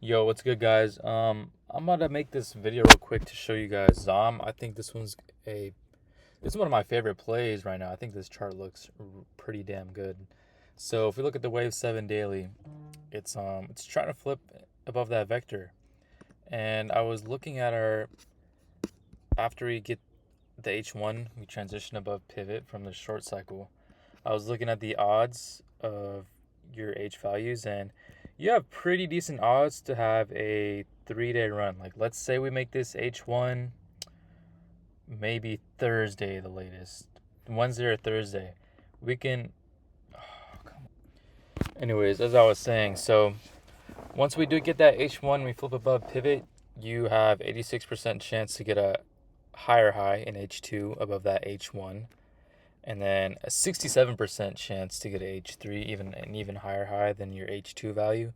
Yo, what's good, guys? I'm about to make this video real quick to show you guys Zom. I think this is one of my favorite plays right now. I think this chart looks pretty damn good. So if we look at the Wave 7 daily, it's trying to flip above that vector. And I was looking at our after we get the H1, we transition above pivot from the short cycle. I was looking at the odds of your H values, and you have pretty decent odds to have a 3 day run. Like, let's say we make this H1 maybe Thursday, the latest, Wednesday or Thursday. We can. Oh, come on. Anyways, as I was saying, so once we do get that H1, we flip above pivot, you have 86% chance to get a higher high in H2 above that H1, and then a 67% chance to get a H3, even an even higher high than your H2 value.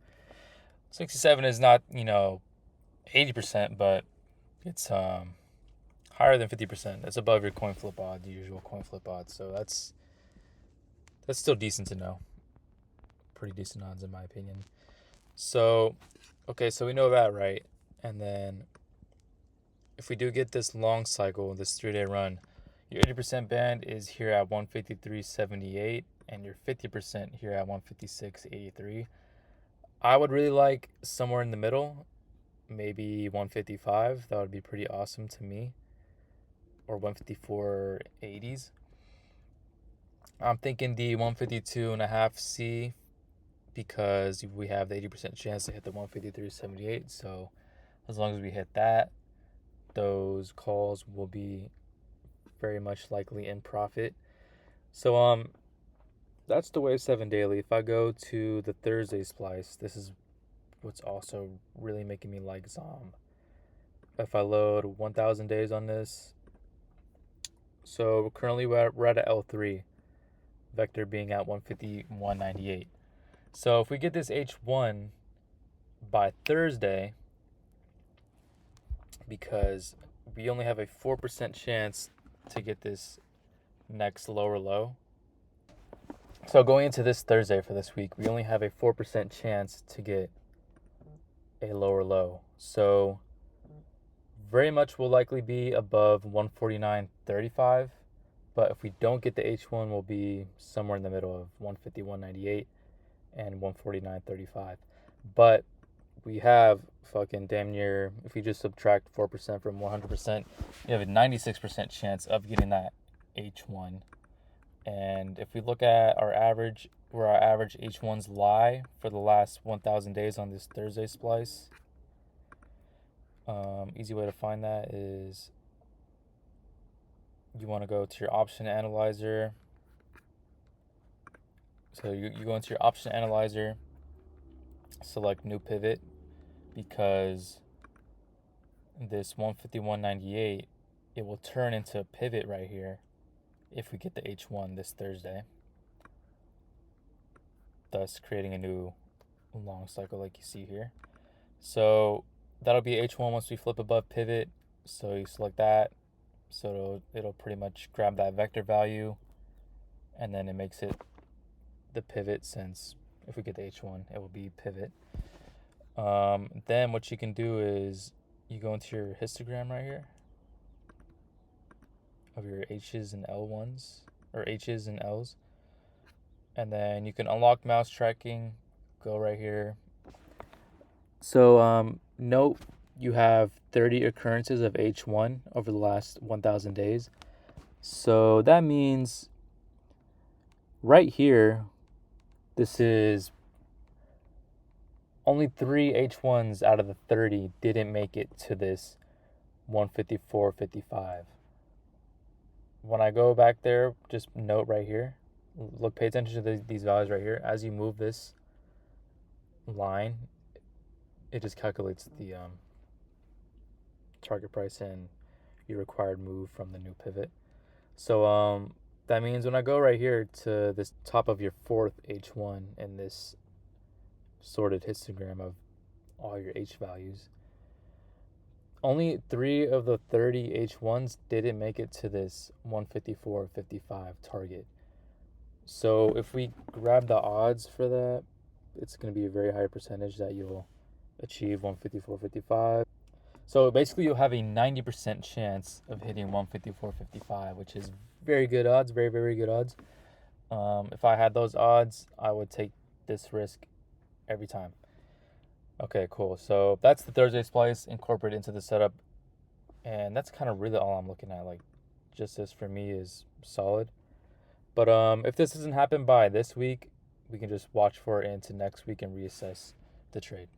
67 is not 80%, but it's higher than 50%. That's above your coin flip odds, the usual coin flip odds. So that's still decent to know. Pretty decent odds in my opinion. So okay, so we know that, right? And then if we do get this long cycle, this 3 day run, your 80% band is here at 153.78 and your 50% here at 156.83. I would really like somewhere in the middle, maybe 155. That would be pretty awesome to me. Or 154.80s. I'm thinking the 152.5 C because we have the 80% chance to hit the 153.78. So as long as we hit that, those calls will be very much likely in profit. So that's the Wave 7 daily. If I go to the Thursday splice, this is what's also really making me like Zom. If I load 1,000 days on this, so currently we're at L3, vector being at 151.98. So if we get this H1 by Thursday, because we only have a 4% chance to get this next lower low. So going into this Thursday for this week, we only have a 4% chance to get a lower low. So very much will likely be above 149.35. But if we don't get the H1, we'll be somewhere in the middle of 151.98 and 149.35. But we have fucking damn near, if you just subtract 4% from 100%, you have a 96% chance of getting that H1. And if we look at our average, where our average H1s lie for the last 1,000 days on this Thursday splice, easy way to find that is you want to go to your option analyzer. So you go into your option analyzer, select new pivot, because this 151.98, it will turn into a pivot right here if we get the H1 this Thursday, thus creating a new long cycle like you see here. So that'll be H1 once we flip above pivot. So you select that, so it'll pretty much grab that vector value, and then it makes it the pivot, since if we get the H1 it will be pivot. Then what you can do is you go into your histogram right here of your H's and L1s, or H's and L's, and then you can unlock mouse tracking, go right here. So note you have 30 occurrences of H1 over the last 1,000 days. So that means right here, this is only 3 H1s out of the 30 didn't make it to this 154.55. When I go back there, just note right here, look, pay attention to these values right here. As you move this line, it just calculates the target price and your required move from the new pivot. So that means when I go right here to this top of your fourth H1 in this sorted histogram of all your H values, only 3 of the 30 H1s didn't make it to this 154.55 target. So if we grab the odds for that, it's going to be a very high percentage that you'll achieve 154.55. So basically, you'll have a 90% chance of hitting 154.55, which is very good odds, very, very good odds. If I had those odds, I would take this risk every time. Okay, cool. So that's the Thursday splice incorporated into the setup. And that's kind of really all I'm looking at. Like, just this for me is solid. But if this doesn't happen by this week, we can just watch for it into next week and reassess the trade.